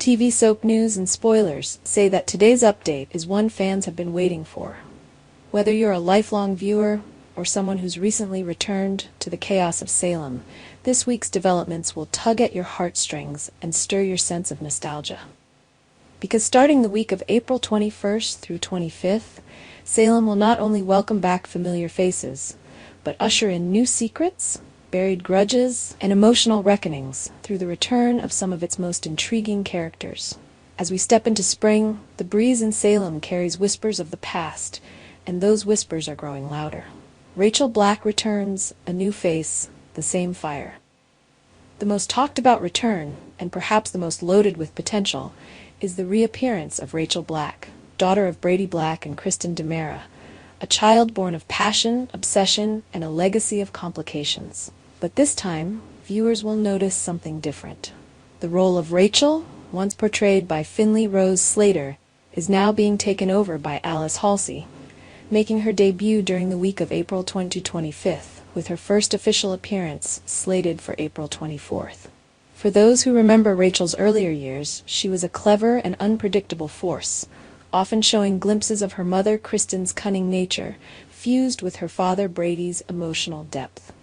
TV soap news and spoilers say that today's update is one fans have been waiting for. Whether you're a lifelong viewer or someone who's recently returned to the chaos of Salem, this week's developments will tug at your heartstrings and stir your sense of nostalgia. Because starting the week of April 21st through 25th, Salem will not only welcome back familiar faces, but usher in new secrets, buried grudges, and emotional reckonings through the return of some of its most intriguing characters. As we step into spring, the breeze in Salem carries whispers of the past, and those whispers are growing louder. Rachel Black returns, a new face, the same fire. The most talked about return, and perhaps the most loaded with potential, is the reappearance of Rachel Black, daughter of Brady Black and Kristen DiMera, a child born of passion, obsession, and a legacy of complications. But this time, viewers will notice something different. The role of Rachel, once portrayed by Finley Rose Slater, is now being taken over by Alice Halsey, making her debut during the week of April 25th, with her first official appearance slated for April 24th. For those who remember Rachel's earlier years, she was a clever and unpredictable force, often showing glimpses of her mother Kristen's cunning nature, fused with her father Brady's emotional depth.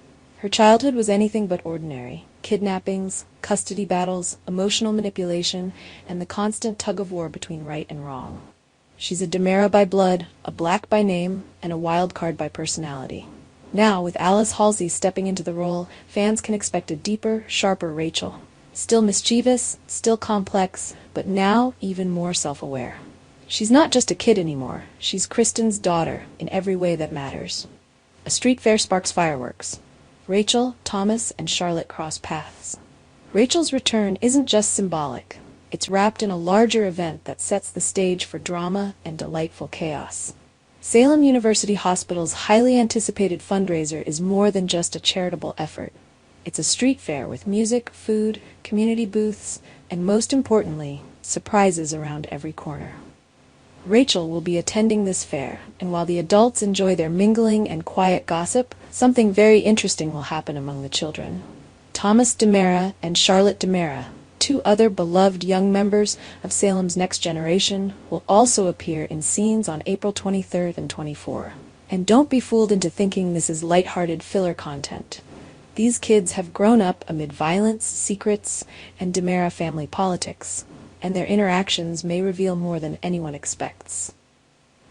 Her childhood was anything but ordinary. Kidnappings, custody battles, emotional manipulation, and the constant tug-of-war between right and wrong. She's a DiMera by blood, a Black by name, and a wild card by personality. Now, with Alice Halsey stepping into the role, fans can expect a deeper, sharper Rachel. Still mischievous, still complex, but now even more self-aware. She's not just a kid anymore. She's Kristen's daughter in every way that matters. A street fair sparks fireworks. Rachel, Thomas, and Charlotte cross paths. Rachel's return isn't just symbolic. It's wrapped in a larger event that sets the stage for drama and delightful chaos. Salem University Hospital's highly anticipated fundraiser is more than just a charitable effort. It's a street fair with music, food, community booths, and most importantly, surprises around every corner. Rachel will be attending this fair, and while the adults enjoy their mingling and quiet gossip, something very interesting will happen among the children. Thomas DiMera and Charlotte DiMera, two other beloved young members of Salem's next generation, will also appear in scenes on April 23rd and 24th. And don't be fooled into thinking this is lighthearted filler content. These kids have grown up amid violence, secrets, and DiMera family politics, and their interactions may reveal more than anyone expects.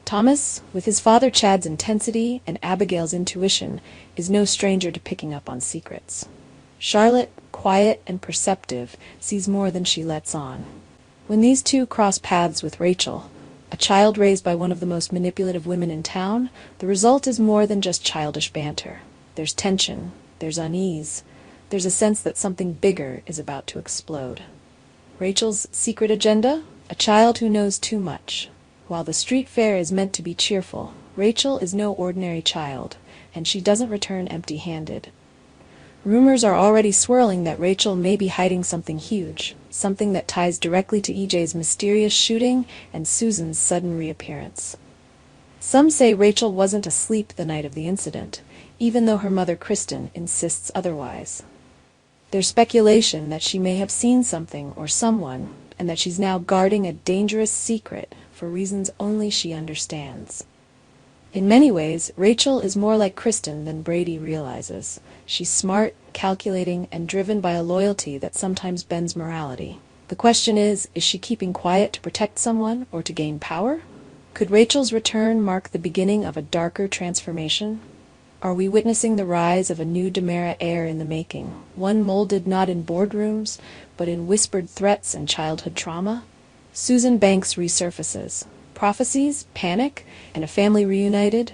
Thomas, with his father Chad's intensity and Abigail's intuition, is no stranger to picking up on secrets. Charlotte, quiet and perceptive, sees more than she lets on. When these two cross paths with Rachel, a child raised by one of the most manipulative women in town, the result is more than just childish banter. There's tension, there's unease, there's a sense that something bigger is about to explode. Rachel's secret agenda? A child who knows too much. While the street fair is meant to be cheerful, Rachel is no ordinary child, and she doesn't return empty-handed. Rumors are already swirling that Rachel may be hiding something huge, something that ties directly to EJ's mysterious shooting and Susan's sudden reappearance. Some say Rachel wasn't asleep the night of the incident, even though her mother Kristen insists otherwise. There's speculation that she may have seen something or someone, and that she's now guarding a dangerous secret for reasons only she understands. In many ways, Rachel is more like Kristen than Brady realizes. She's smart, calculating, and driven by a loyalty that sometimes bends morality. The question is she keeping quiet to protect someone or to gain power? Could Rachel's return mark the beginning of a darker transformation? Are we witnessing the rise of a new DiMera heir in the making, one molded not in boardrooms, but in whispered threats and childhood trauma? Susan Banks resurfaces. Prophecies, panic, and a family reunited?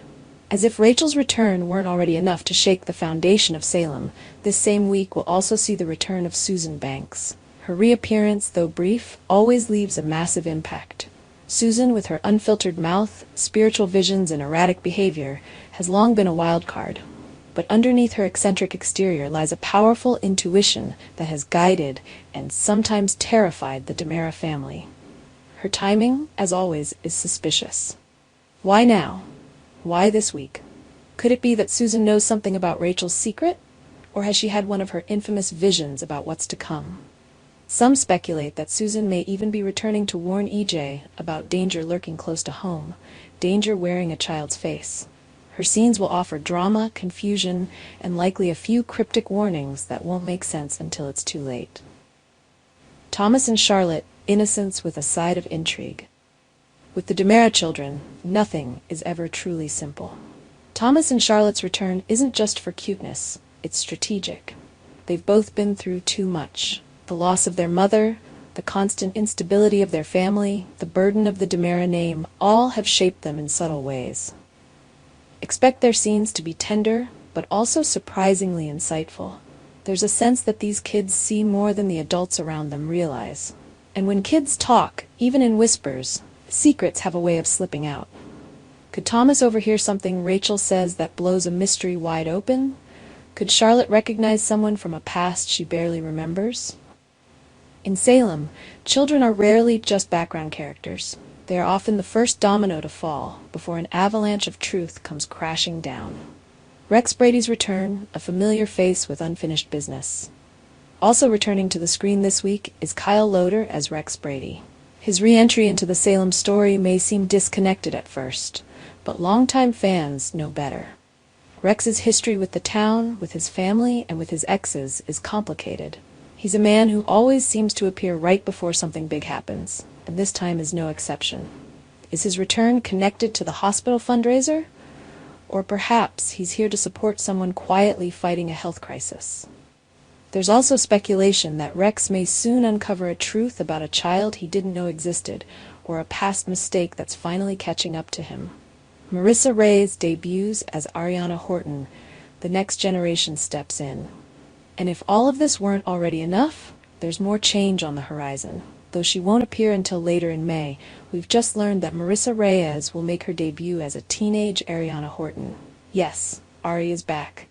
As if Rachel's return weren't already enough to shake the foundation of Salem, this same week will also see the return of Susan Banks. Her reappearance, though brief, always leaves a massive impact. Susan, with her unfiltered mouth, spiritual visions, and erratic behavior, has long been a wild card. But underneath her eccentric exterior lies a powerful intuition that has guided and sometimes terrified the DiMera family. Her timing, as always, is suspicious. Why now? Why this week? Could it be that Susan knows something about Rachel's secret? Or has she had one of her infamous visions about what's to come? Some speculate that Susan may even be returning to warn EJ about danger lurking close to home, danger wearing a child's face. Her scenes will offer drama, confusion, and likely a few cryptic warnings that won't make sense until it's too late. Thomas and Charlotte, innocence with a side of intrigue. With the DiMera children, nothing is ever truly simple. Thomas and Charlotte's return isn't just for cuteness, it's strategic. They've both been through too much. The loss of their mother, the constant instability of their family, the burden of the DiMera name, all have shaped them in subtle ways. Expect their scenes to be tender, but also surprisingly insightful. There's a sense that these kids see more than the adults around them realize. And when kids talk, even in whispers, secrets have a way of slipping out. Could Thomas overhear something Rachel says that blows a mystery wide open? Could Charlotte recognize someone from a past she barely remembers? In Salem, children are rarely just background characters. They are often the first domino to fall before an avalanche of truth comes crashing down. Rex Brady's return, a familiar face with unfinished business. Also returning to the screen this week is Kyle Loder as Rex Brady. His re-entry into the Salem story may seem disconnected at first, but longtime fans know better. Rex's history with the town, with his family, and with his exes is complicated. He's a man who always seems to appear right before something big happens, and this time is no exception. Is his return connected to the hospital fundraiser? Or perhaps he's here to support someone quietly fighting a health crisis. There's also speculation that Rex may soon uncover a truth about a child he didn't know existed, or a past mistake that's finally catching up to him. Marissa Reyes debuts as Ariana Horton. The next generation steps in. And if all of this weren't already enough, there's more change on the horizon. Though she won't appear until later in May, we've just learned that Marissa Reyes will make her debut as a teenage Ariana Horton. Yes, Ari is back.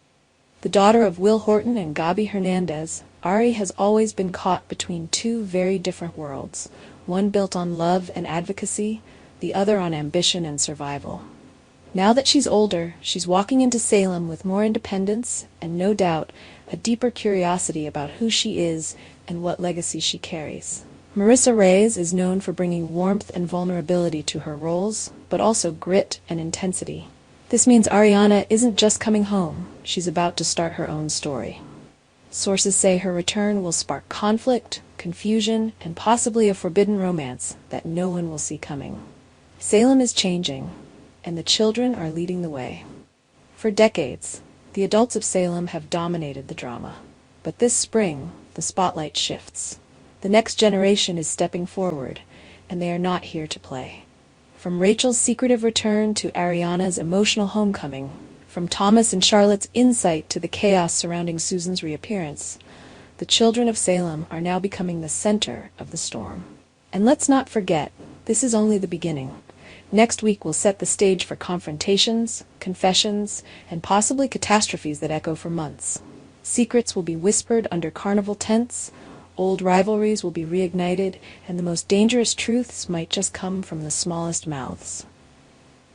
The daughter of Will Horton and Gabi Hernandez, Ari has always been caught between two very different worlds, one built on love and advocacy, the other on ambition and survival. Now that she's older, she's walking into Salem with more independence and, no doubt, a deeper curiosity about who she is and what legacy she carries. Marissa Reyes is known for bringing warmth and vulnerability to her roles, but also grit and intensity. This means Ariana isn't just coming home, she's about to start her own story. Sources say her return will spark conflict, confusion, and possibly a forbidden romance that no one will see coming. Salem is changing, and the children are leading the way. For decades, the adults of Salem have dominated the drama. But this spring, the spotlight shifts. The next generation is stepping forward, and they are not here to play. From Rachel's secretive return to Ariana's emotional homecoming, from Thomas and Charlotte's insight to the chaos surrounding Susan's reappearance, the children of Salem are now becoming the center of the storm. And let's not forget, this is only the beginning. Next week will set the stage for confrontations, confessions, and possibly catastrophes that echo for months. Secrets will be whispered under carnival tents, old rivalries will be reignited, and the most dangerous truths might just come from the smallest mouths.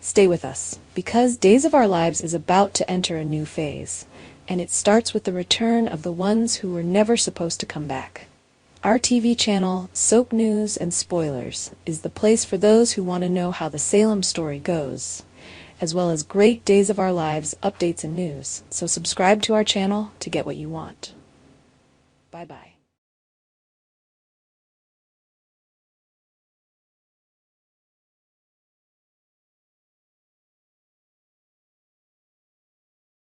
Stay with us, because Days of Our Lives is about to enter a new phase, and it starts with the return of the ones who were never supposed to come back. Our TV channel, Soap News and Spoilers, is the place for those who want to know how the Salem story goes, as well as great Days of Our Lives updates and news. So subscribe to our channel to get what you want. Bye-bye.